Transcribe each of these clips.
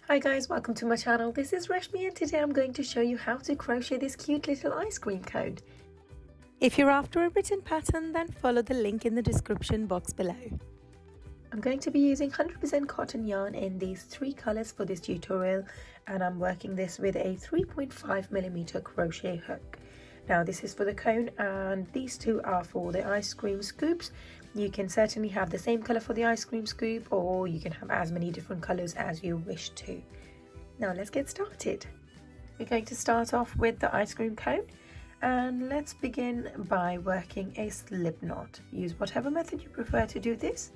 Hi guys, welcome to my channel. This is Rashmi and today I'm going to show you how to crochet this cute little ice cream cone. If you're after a written pattern, then follow the link in the description box below. I'm going to be using 100% cotton yarn in these three colors for this tutorial, and I'm working this with a 3.5mm crochet hook. Now this is for the cone and these two are for the ice cream scoops. You can certainly have the same color for the ice cream scoop, or you can have as many different colors as you wish to. Now let's get started. We're going to start off with the ice cream cone, and let's begin by working a slip knot. Use whatever method you prefer to do this.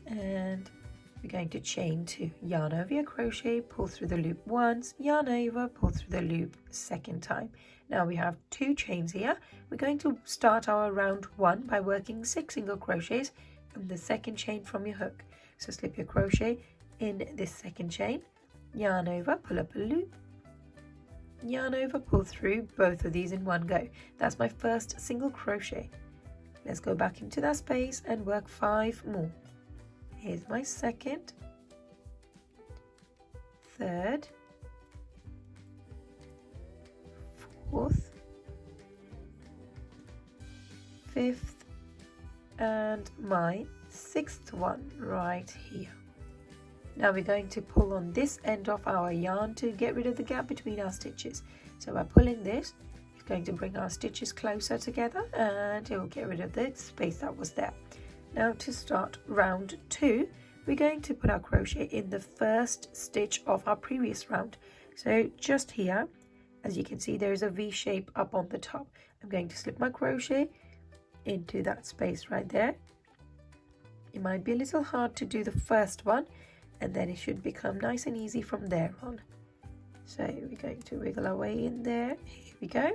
And we're going to chain 2, yarn over your crochet, pull through the loop once, yarn over, pull through the loop second time. Now we have 2 chains here. We're going to start our round 1 by working 6 single crochets from the second chain from your hook. So slip your crochet in this second chain, yarn over, pull up a loop, yarn over, pull through both of these in one go. That's my first single crochet. Let's go back into that space and work 5 more. Here's my second, third, fourth, fifth, and my 6th one right here. Now we're going to pull on this end of our yarn to get rid of the gap between our stitches. So by pulling this, it's going to bring our stitches closer together and it will get rid of the space that was there. Now to start round 2, we're going to put our crochet in the first stitch of our previous round. So just here, as you can see, there is a V shape up on the top. I'm going to slip my crochet into that space right there. It might be a little hard to do the first one, and then it should become nice and easy from there on. So we're going to wiggle our way in there. Here we go.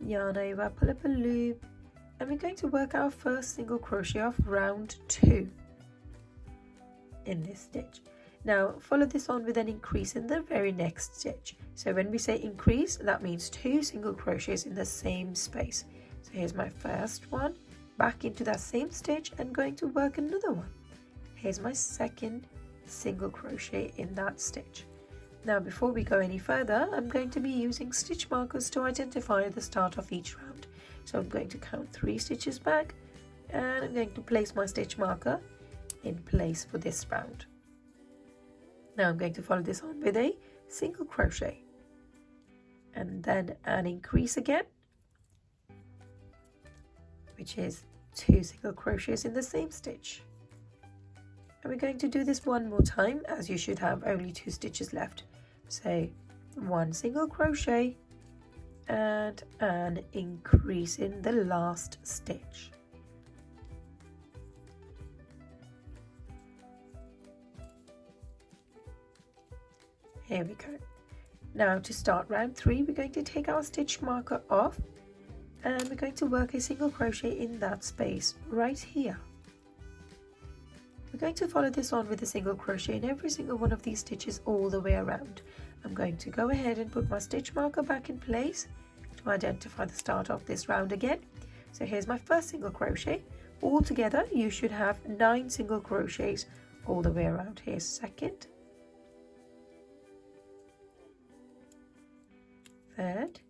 Yarn over, pull up a loop, and we're going to work our first single crochet of round 2 in this stitch. Now follow this on with an increase in the very next stitch. So when we say increase, that means 2 single crochets in the same space. So here's my first one, back into that same stitch and going to work another one. Here's my second single crochet in that stitch. Now before we go any further, I'm going to be using stitch markers to identify the start of each round. So I'm going to count 3 stitches back, and I'm going to place my stitch marker in place for this round. Now I'm going to follow this on with a single crochet and then an increase again, which is 2 single crochets in the same stitch. And we're going to do this one more time, as you should have only 2 stitches left. So 1 single crochet and an increase in the last stitch. Here we go. Now to start round 3, we're going to take our stitch marker off and we're going to work a single crochet in that space right here. We're going to follow this on with a single crochet in every single one of these stitches all the way around. I'm going to go ahead and put my stitch marker back in place to identify the start of this round again. So here's my first single crochet. All together you should have 9 single crochets all the way around. Here's second, third,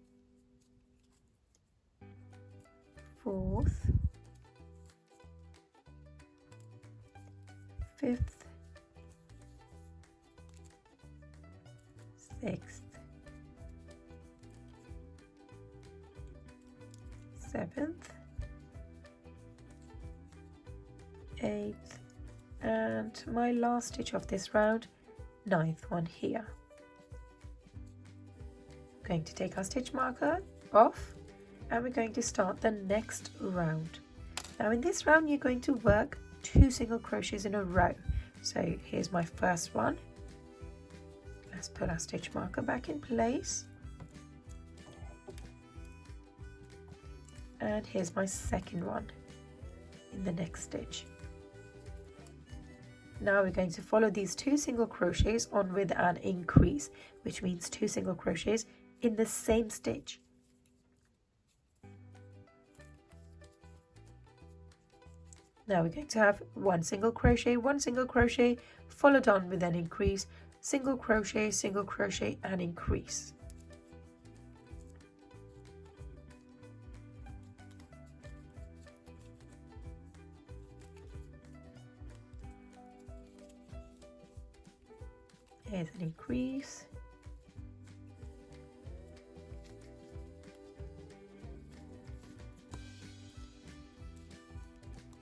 fourth, fifth, 6th, 7th, 8th, and my last stitch of this round, 9th one here. I'm going to take our stitch marker off and we're going to start the next round. Now in this round you're going to work 2 single crochets in a row. So here's my first one. Let's put our stitch marker back in place. And here's my second one in the next stitch. Now we're going to follow these 2 single crochets on with an increase, which means 2 single crochets in the same stitch. Now we're going to have one single crochet, followed on with an increase, single crochet and increase. Here's an increase.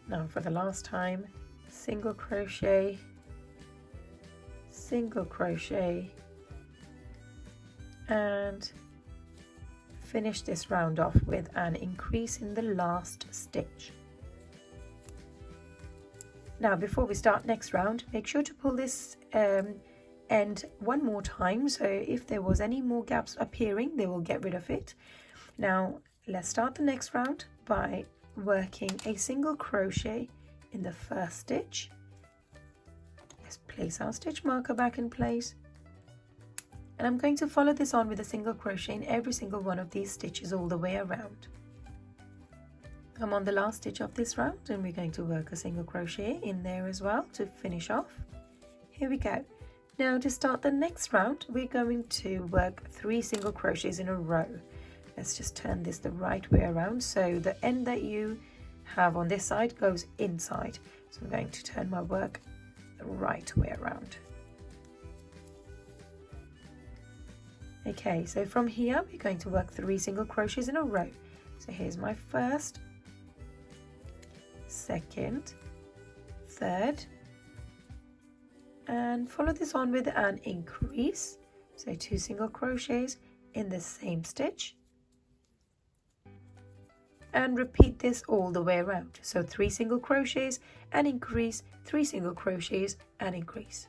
Now for the last time, single crochet, and finish this round off with an increase in the last stitch. Now before we start next round, make sure to pull this end one more time, so if there was any more gaps appearing, they will get rid of it. Now let's start the next round by working a single crochet in the first stitch. Let's place our stitch marker back in place, and I'm going to follow this on with a single crochet in every single one of these stitches all the way around. I'm on the last stitch of this round, and we're going to work a single crochet in there as well to finish off. Here we go. Now to start the next round, we're going to work 3 single crochets in a row. Let's just turn this the right way around, so the end that you have on this side goes inside. So I'm going to turn my work the right way around. Okay, so from here we're going to work 3 single crochets in a row. So here's my first, second, third, and follow this on with an increase. So 2 single crochets in the same stitch, and repeat this all the way around. So 3 single crochets and increase, 3 single crochets and increase.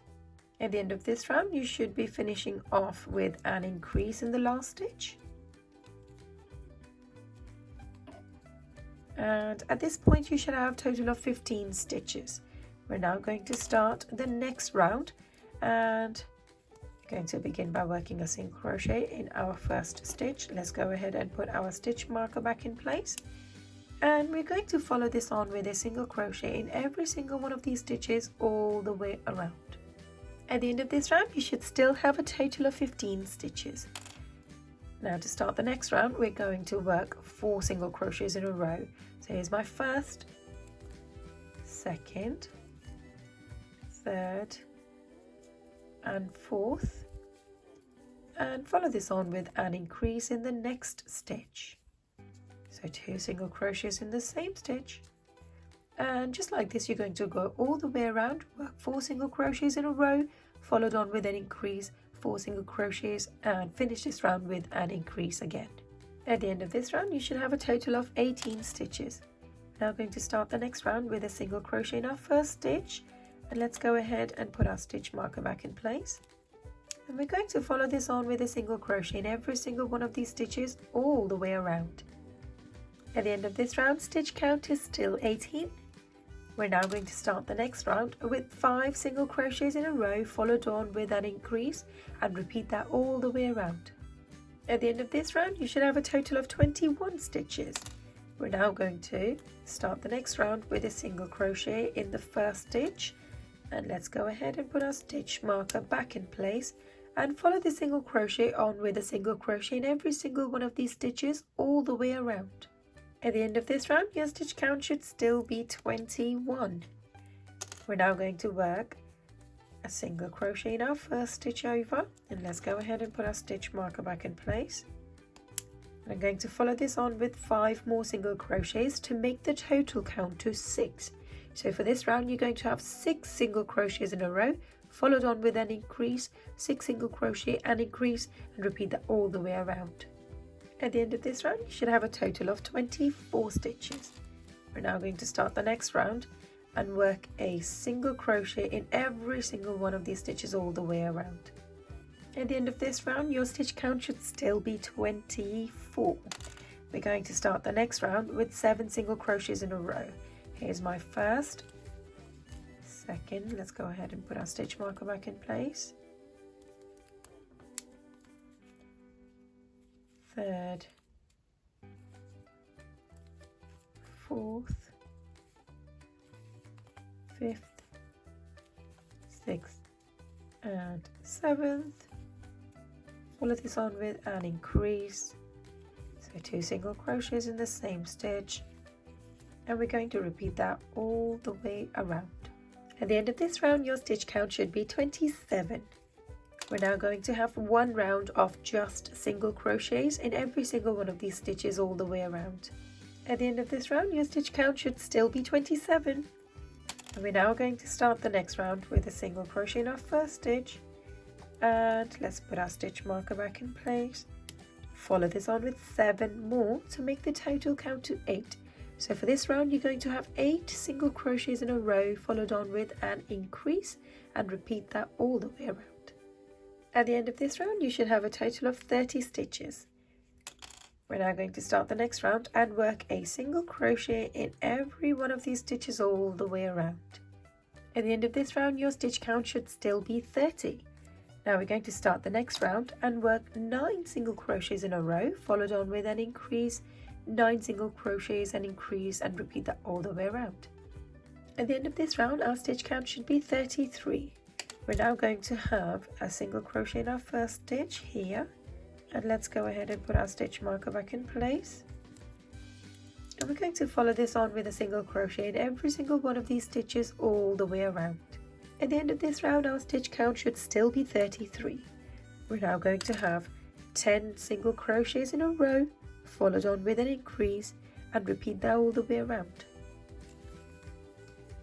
At the end of this round, you should be finishing off with an increase in the last stitch. And at this point, you should have a total of 15 stitches. We're now going to start the next round, and we're going to begin by working a single crochet in our first stitch. Let's go ahead and put our stitch marker back in place, and we're going to follow this on with a single crochet in every single one of these stitches all the way around. At the end of this round, you should still have a total of 15 stitches. Now to start the next round, we're going to work 4 single crochets in a row. So here's my first, second, third, and fourth, and follow this on with an increase in the next stitch. So 2 single crochets in the same stitch, and just like this you're going to go all the way around, work 4 single crochets in a row, followed on with an increase, 4 single crochets, and finish this round with an increase again. At the end of this round, you should have a total of 18 stitches. Now going to start the next round with a single crochet in our first stitch, and let's go ahead and put our stitch marker back in place. And we're going to follow this on with a single crochet in every single one of these stitches all the way around. At the end of this round, stitch count is still 18. We're now going to start the next round with 5 single crochets in a row, followed on with an increase, and repeat that all the way around. At the end of this round, you should have a total of 21 stitches. We're now going to start the next round with a single crochet in the first stitch, and let's go ahead and put our stitch marker back in place and follow the single crochet on with a single crochet in every single one of these stitches all the way around. At the end of this round, your stitch count should still be 21. We're now going to work a single crochet in our first stitch over, and let's go ahead and put our stitch marker back in place. I'm going to follow this on with 5 more single crochets to make the total count to 6. So for this round, you're going to have 6 single crochets in a row, followed on with an increase, 6 single crochet and increase, and repeat that all the way around. At the end of this round, you should have a total of 24 stitches. We're now going to start the next round and work a single crochet in every single one of these stitches all the way around. At the end of this round, your stitch count should still be 24. We're going to start the next round with 7 single crochets in a row. Here's my first, second, let's go ahead and put our stitch marker back in place, third, fourth, fifth, sixth, and 7th. Follow this on with an increase, so 2 single crochets in the same stitch, and we're going to repeat that all the way around. At the end of this round, your stitch count should be 27. We're now going to have one round of just single crochets in every single one of these stitches all the way around. At the end of this round, your stitch count should still be 27. And we're now going to start the next round with a single crochet in our first stitch. And let's put our stitch marker back in place. Follow this on with 7 more to make the total count to 8. So for this round, you're going to have 8 single crochets in a row, followed on with an increase, and repeat that all the way around. At the end of this round, you should have a total of 30 stitches. We're now going to start the next round and work a single crochet in every one of these stitches all the way around. At the end of this round, your stitch count should still be 30. Now we're going to start the next round and work 9 single crochets in a row, followed on with an increase, 9 single crochets, and increase, and repeat that all the way around. At the end of this round, our stitch count should be 33. We're now going to have a single crochet in our first stitch here, and let's go ahead and put our stitch marker back in place. And we're going to follow this on with a single crochet in every single one of these stitches all the way around. At the end of this round, our stitch count should still be 33. We're now going to have 10 single crochets in a row, followed on with an increase, and repeat that all the way around.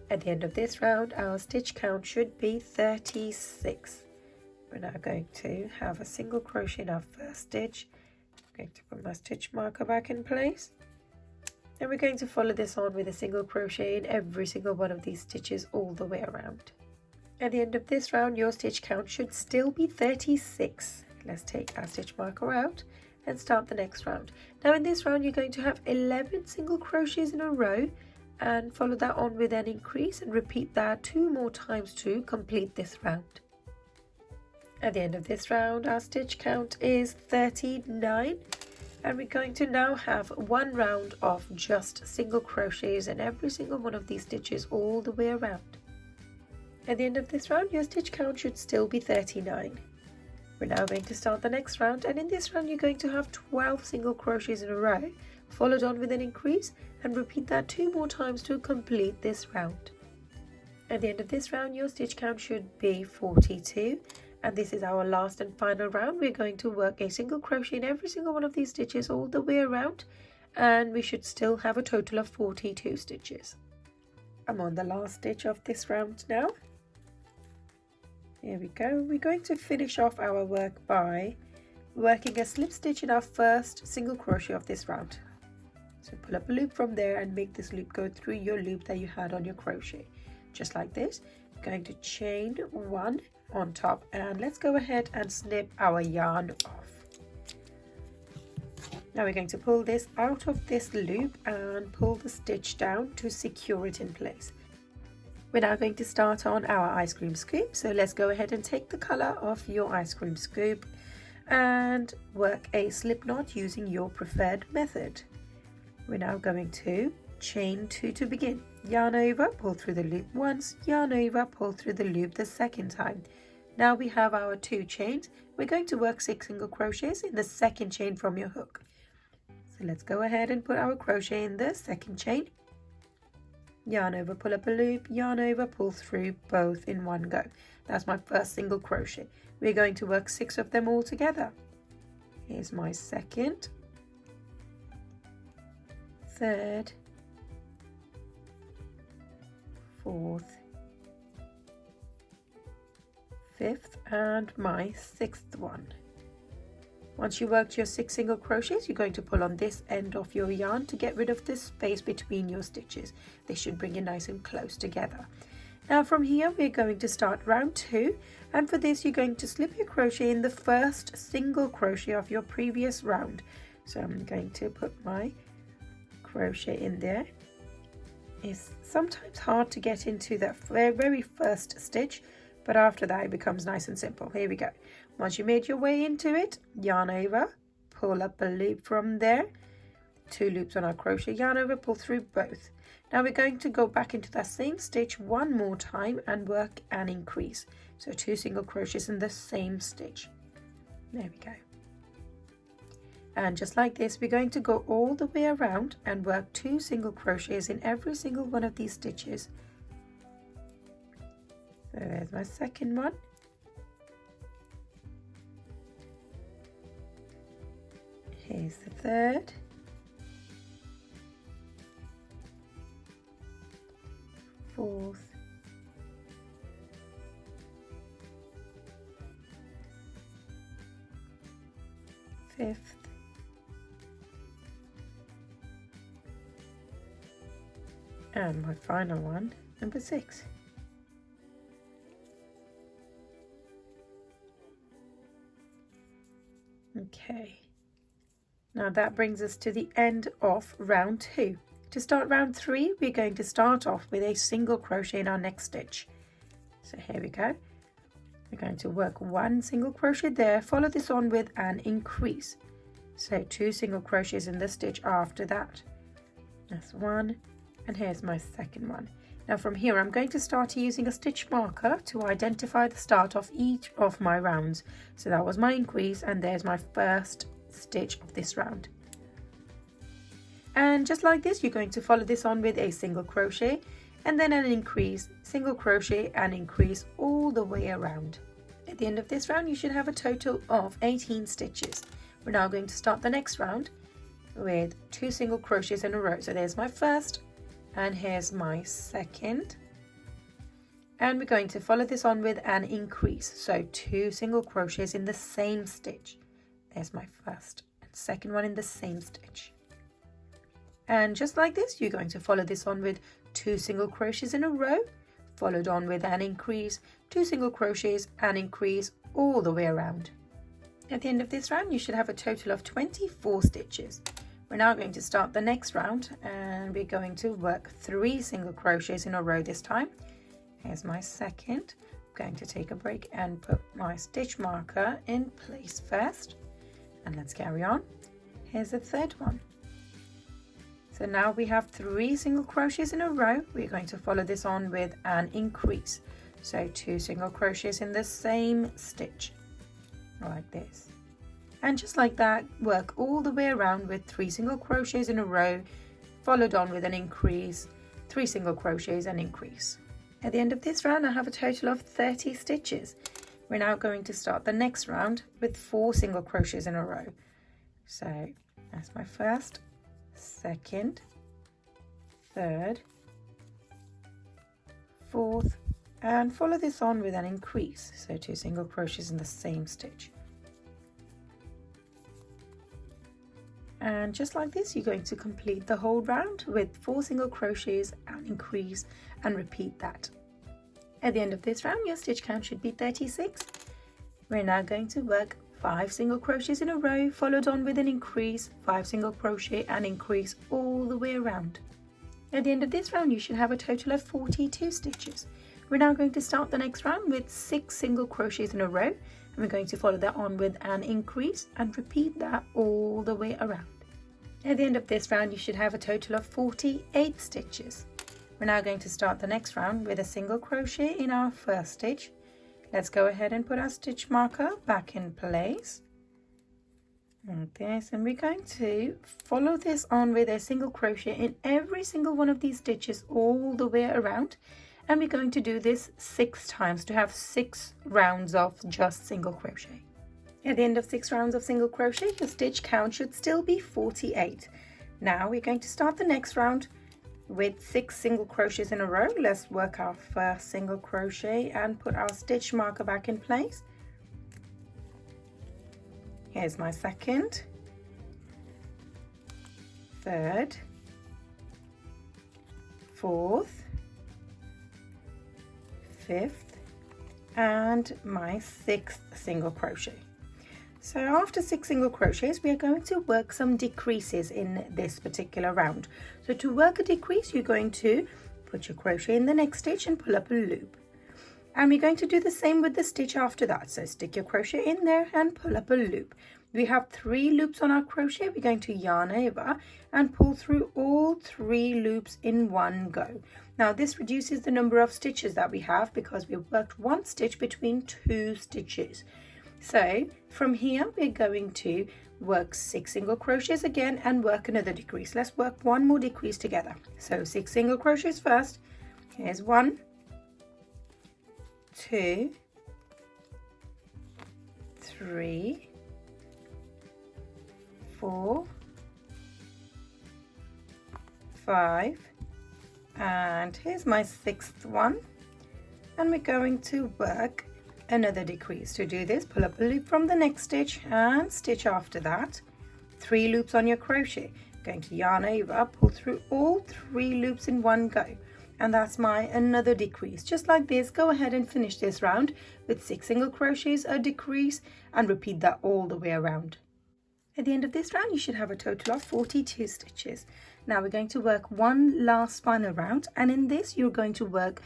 At the end of this round, our stitch count should be 36. We're now going to have a single crochet in our first stitch. I'm going to put my stitch marker back in place. And we're going to follow this on with a single crochet in every single one of these stitches all the way around. At the end of this round, your stitch count should still be 36. Let's take our stitch marker out and start the next round. Now in this round, you're going to have 11 single crochets in a row, and follow that on with an increase, and repeat that 2 more times to complete this round. At the end of this round, our stitch count is 39, and we're going to now have one round of just single crochets in every single one of these stitches all the way around. At the end of this round, your stitch count should still be 39. We're now going to start the next round, and in this round you're going to have 12 single crochets in a row, followed on with an increase, and repeat that 2 more times to complete this round. At the end of this round, your stitch count should be 42, and this is our last and final round. We're going to work a single crochet in every single one of these stitches all the way around, and we should still have a total of 42 stitches. I'm on the last stitch of this round now. Here we go. We're going to finish off our work by working a slip stitch in our first single crochet of this round. So pull up a loop from there and make this loop go through your loop that you had on your crochet. Just like this. We're going to chain 1 on top, and let's go ahead and snip our yarn off. Now we're going to pull this out of this loop and pull the stitch down to secure it in place. We're now going to start on our ice cream scoop, so let's go ahead and take the color of your ice cream scoop and work a slip knot using your preferred method. We're now going to chain 2 to begin. Yarn over, pull through the loop once, yarn over, pull through the loop the second time. Now we have our 2 chains. We're going to work 6 single crochets in the second chain from your hook. So let's go ahead and put our crochet in the second chain. Yarn over, pull up a loop, yarn over, pull through both in one go. That's my first single crochet. We're going to work 6 of them all together. Here's my second, third, fourth, fifth, and my 6th one. Once you worked your 6 single crochets, you're going to pull on this end of your yarn to get rid of this space between your stitches. They should bring you nice and close together. Now from here we're going to start round 2, and for this you're going to slip your crochet in the first single crochet of your previous round. So I'm going to put my crochet in there. It's sometimes hard to get into that very first stitch, but after that it becomes nice and simple. Here we go. Once you made your way into it, yarn over, pull up a loop from there, 2 loops on our crochet yarn over, pull through both. Now we're going to go back into that same stitch one more time and work an increase. So 2 single crochets in the same stitch. There we go. And just like this, we're going to go all the way around and work 2 single crochets in every single one of these stitches. So there's my second one. Here's the third. Fourth. Fifth. And my final one, number 6. Okay. Now that brings us to the end of round 2. To start round 3, we're going to start off with a single crochet in our next stitch. So here we go. We're going to work 1 single crochet there, follow this on with an increase. So 2 single crochets in the stitch after that. That's 1, and here's my second one. Now from here I'm going to start using a stitch marker to identify the start of each of my rounds. So that was my increase, and there's my first stitch of this round. And just like this, you're going to follow this on with a single crochet and then an increase, single crochet and increase all the way around. At the end of this round you should have a total of 18 stitches. We're now going to start the next round with 2 single crochets in a row. So there's my first and here's my second, and we're going to follow this on with an increase. So 2 single crochets in the same stitch. There's my first and second one in the same stitch. And just like this, you're going to follow this on with 2 single crochets in a row, followed on with an increase, 2 single crochets and increase all the way around. At the end of this round, you should have a total of 24 stitches. We're now going to start the next round, and we're going to work 3 single crochets in a row this time. Here's my second. I'm going to take a break and put my stitch marker in place first. And let's carry on. Here's the third one. So now we have 3 single crochets in a row. We're going to follow this on with an increase. So 2 single crochets in the same stitch, like this. And just like that, work all the way around with 3 single crochets in a row, followed on with an increase, 3 single crochets and increase. At the end of this round, I have a total of 30 stitches. We're now going to start the next round with 4 single crochets in a row. So that's my first, second, third, fourth, and follow this on with an increase. So 2 single crochets in the same stitch. And just like this, you're going to complete the whole round with 4 single crochets and increase, and repeat that. At the end of this round, your stitch count should be 36. We're now going to work 5 single crochets in a row, followed on with an increase, 5 single crochet and increase all the way around. At the end of this round, you should have a total of 42 stitches. We're now going to start the next round with 6 single crochets in a row, and we're going to follow that on with an increase and repeat that all the way around. At the end of this round, you should have a total of 48 stitches. We're now going to start the next round with a single crochet in our first stitch. Let's go ahead and put our stitch marker back in place, like this, and we're going to follow this on with a single crochet in every single one of these stitches all the way around. And we're going to do this 6 times to have 6 rounds of just single crochet. At the end of 6 rounds of single crochet, your stitch count should still be 48. Now we're going to start the next round with 6 single crochets in a row. Let's work our first single crochet and put our stitch marker back in place. Here's my second, third, fourth, fifth, and my 6th single crochet. So after 6 single crochets, we are going to work some decreases in this particular round. So to work a decrease, you're going to put your crochet in the next stitch and pull up a loop. And we're going to do the same with the stitch after that. So stick your crochet in there and pull up a loop. We have 3 loops on our crochet. We're going to yarn over and pull through all 3 loops in one go. Now this reduces the number of stitches that we have because we've worked 1 stitch between 2 stitches. So from here we're going to work 6 single crochets again and work another decrease. Let's work 1 more decrease together. So 6 single crochets first. Here's 1, 2, 3, 4, 5, and here's my 6th one, and we're going to work another decrease. To do this, pull up a loop from the next stitch and stitch after that 3 loops on your crochet. Going to yarn over, pull through all 3 loops in one go, and that's my another decrease. Just like this, go ahead and finish this round with 6 single crochets, a decrease, and repeat that all the way around. At the end of this round you should have a total of 42 stitches. Now we're going to work one last final round, and in this you're going to work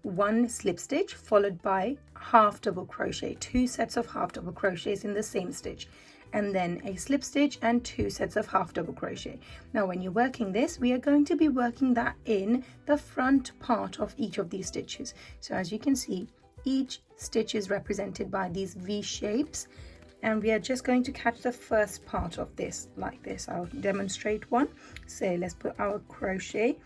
1 slip stitch followed by half double crochet, 2 sets of half double crochets in the same stitch, and then a slip stitch and 2 sets of half double crochet. Now when you're working this, we are going to be working that in the front part of each of these stitches. So as you can see, each stitch is represented by these V shapes, and we are just going to catch the first part of this like this. I'll demonstrate one. So let's put our crochet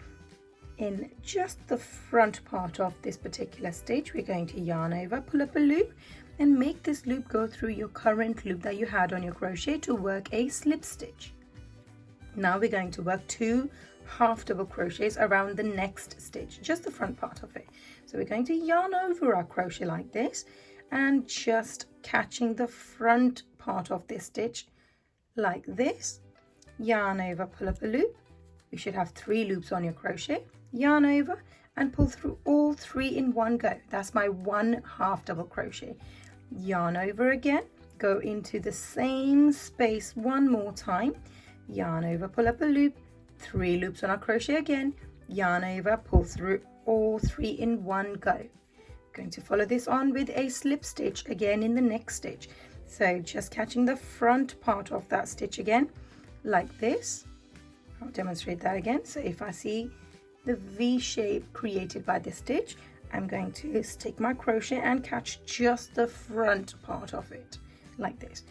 in just the front part of this particular stitch. We're going to yarn over, pull up a loop, and make this loop go through your current loop that you had on your crochet to work a slip stitch. Now we're going to work 2 half double crochets around the next stitch, just the front part of it. So we're going to yarn over our crochet like this, and just catching the front part of this stitch like this, yarn over, pull up a loop. You should have 3 loops on your crochet, yarn over and pull through all 3 in one go. That's my 1 half double crochet. Yarn over again, go into the same space one more time, yarn over, pull up a loop, 3 loops on our crochet again, yarn over, pull through all 3 in one go. Going to follow this on with a slip stitch again in the next stitch. So just catching the front part of that stitch again like this. I'll demonstrate that again. So if I see the V shape created by this stitch, I'm going to stick my crochet and catch just the front part of it like this.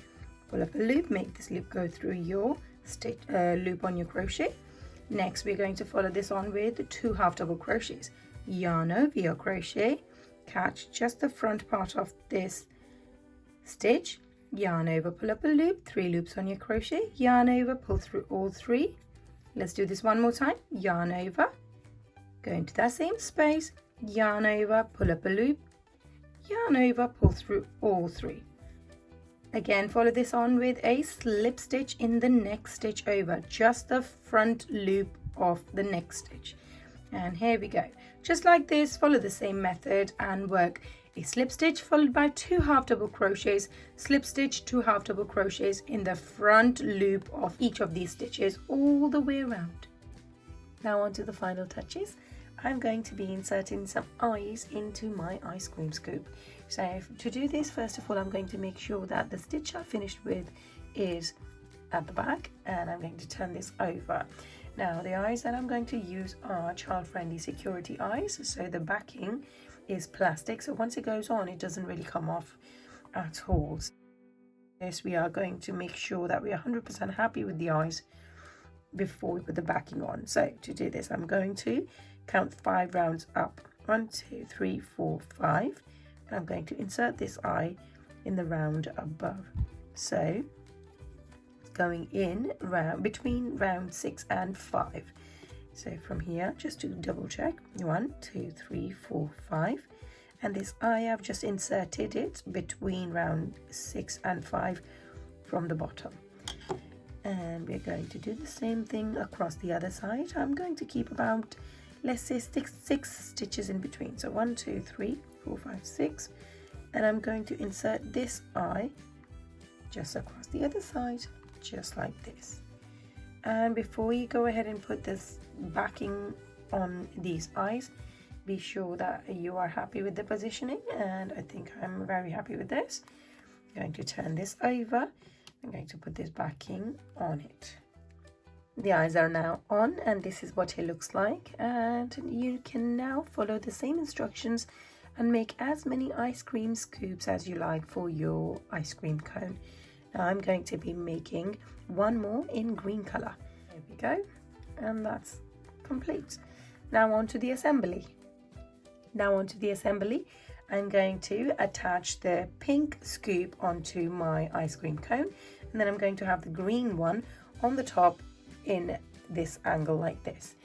Pull up a loop, make this loop go through your stitch loop on your crochet. Next we're going to follow this on with 2 half double crochets. Yarn over your crochet, catch just the front part of this stitch, yarn over, pull up a loop, 3 loops on your crochet, yarn over, pull through all 3. Let's do this one more time. Yarn over, go into that same space, yarn over, pull up a loop, yarn over, pull through all 3. Again, follow this on with a slip stitch in the next stitch over, just the front loop of the next stitch. And here we go. Just like this, follow the same method and work a slip stitch followed by 2 half double crochets, slip stitch, 2 half double crochets in the front loop of each of these stitches all the way around. Now on to the final touches. I'm going to be inserting some eyes into my ice cream scoop. So to do this, first of all, I'm going to make sure that the stitch I finished with is at the back, and I'm going to turn this over. Now the eyes that I'm going to use are child-friendly security eyes, so the backing is plastic, so once it goes on it doesn't really come off at all. Yes, we are going to make sure that we are 100% happy with the eyes before we put the backing on. So to do this, I'm going to count 5 rounds up. 1, 2, 3, 4, 5, and I'm going to insert this eye in the round above. So going in between round 6 and 5. So from here, just to double check, 1, 2, 3, 4, 5, and this eye I've just inserted it between round 6 and 5 from the bottom. And we're going to do the same thing across the other side. I'm going to keep about, let's say, 6 stitches in between. So 1, 2, 3, 4, 5, 6, and I'm going to insert this eye just across the other side, just like this. And before you go ahead and put this backing on these eyes, be sure that you are happy with the positioning, and I think I'm very happy with this. I'm going to turn this over. I'm I'm going to put this backing on it. The eyes are now on, and this is what it looks like, and you can now follow the same instructions and make as many ice cream scoops as you like for your ice cream cone. Now I'm going to be making one more in green color. There we go, and that's complete. Now on to the assembly. I'm going to attach the pink scoop onto my ice cream cone, and then I'm going to have the green one on the top in this angle like this.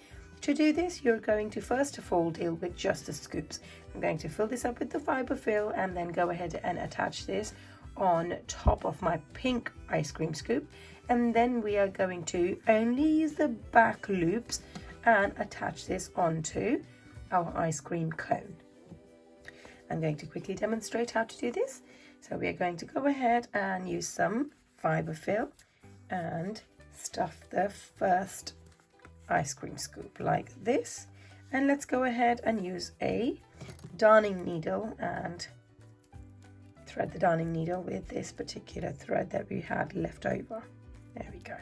To do this, you're going to first of all deal with just the scoops. I'm going to fill this up with the fiber fill and then go ahead and attach this on top of my pink ice cream scoop, and then we are going to only use the back loops and attach this onto our ice cream cone. I'm going to quickly demonstrate how to do this. So we are going to go ahead and use some fiber fill and stuff the first ice cream scoop like this, and let's go ahead and use a darning needle and thread the darning needle with this particular thread that we had left over. There we go.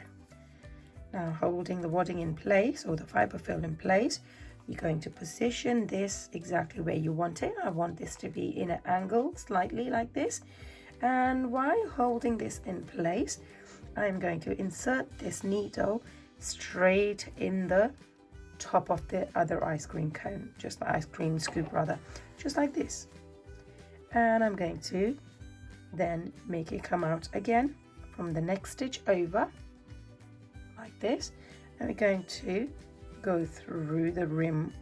Now holding the wadding in place, or the fiber fill in place, you're going to position this exactly where you want it. I want this to be in an angle slightly like this, and while holding this in place, I'm going to insert this needle straight in the top of the other ice cream cone, just the ice cream scoop rather, just like this. And I'm going to then make it come out again from the next stitch over like this, and we're going to go through the rim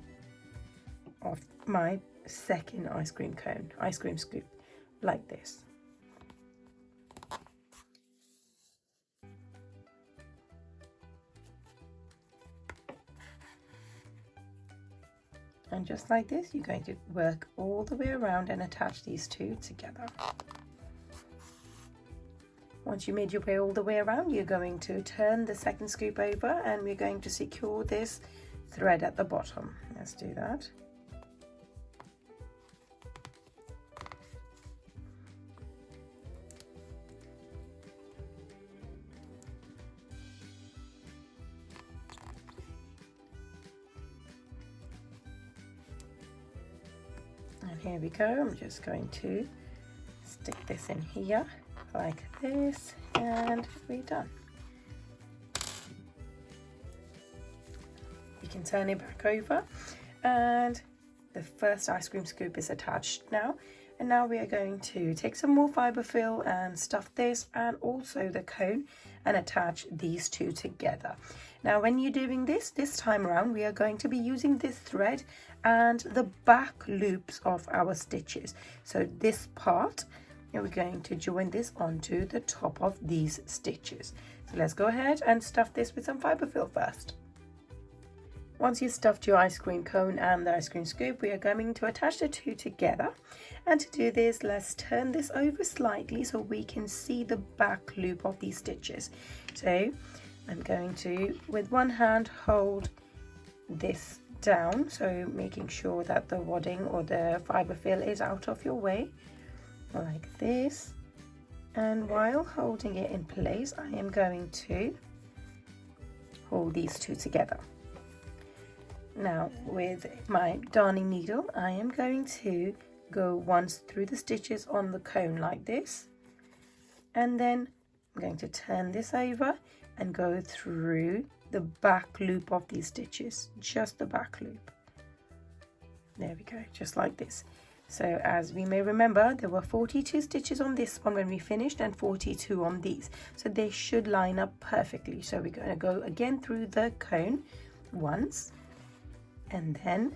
of my second ice cream scoop like this. And just like this, you're going to work all the way around and attach these two together. Once you made your way all the way around, you're going to turn the second scoop over, and we're going to secure this thread at the bottom. Let's do that. And here we go. I'm just going to stick this in here like this, and we're done. You can turn it back over, and the first ice cream scoop is attached now. And now we are going to take some more fiber fill and stuff this and also the cone and attach these two together. Now when you're doing this time around, we are going to be using this thread and the back loops of our stitches. So this part, and we're going to join this onto the top of these stitches. So let's go ahead and stuff this with some fiber fill first. Once you've stuffed your ice cream cone and the ice cream scoop, we are going to attach the two together. And to do this, let's turn this over slightly so we can see the back loop of these stitches. So I'm going to, with one hand, hold this down, so making sure that the wadding or the fiber fill is out of your way, like this. And while holding it in place, I am going to hold these two together. Now with my darning needle, I am going to go once through the stitches on the cone like this, and then I'm going to turn this over and go through the back loop of these stitches, just the back loop. There we go, just like this. So as we may remember, there were 42 stitches on this one when we finished and 42 on these, so they should line up perfectly. So we're going to go again through the cone once, and then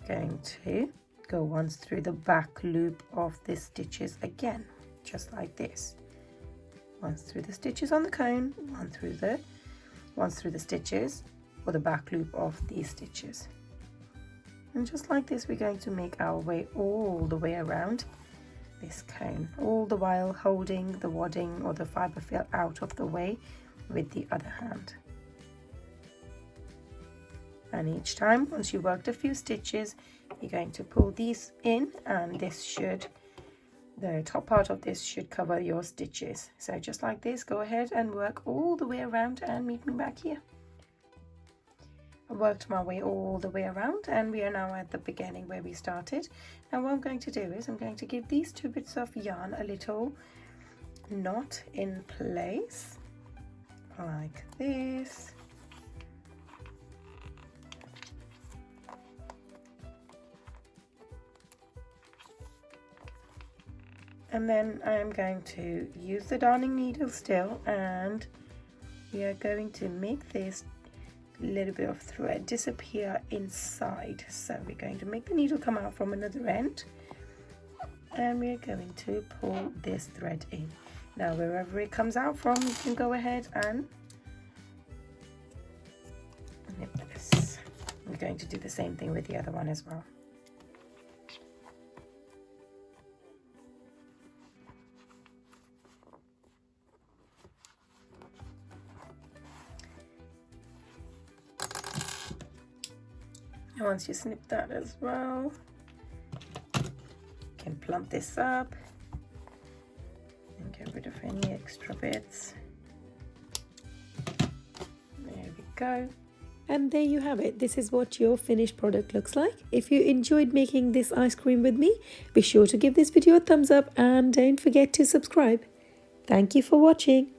going to go once through the back loop of the stitches again, just like this. Once through the stitches on the cone, once through the stitches or the back loop of these stitches. And just like this, we're going to make our way all the way around this cone, all the while holding the wadding or the fiber fill out of the way with the other hand. And each time, once you worked a few stitches, you're going to pull these in, and this should The top part of this should cover your stitches. So just like this, go ahead and work all the way around and meet me back here. I worked my way all the way around and we are now at the beginning where we started. Now what I'm going to do is I'm going to give these two bits of yarn a little knot in place like this. And then I am going to use the darning needle still, and we are going to make this little bit of thread disappear inside. So we're going to make the needle come out from another end, and we're going to pull this thread in. Now wherever it comes out from, you can go ahead and nip this. We're going to do the same thing with the other one as well. And once you snip that as well, you can plump this up and get rid of any extra bits. There we go. And there you have it. This is what your finished product looks like. If you enjoyed making this ice cream with me, be sure to give this video a thumbs up and don't forget to subscribe. Thank you for watching.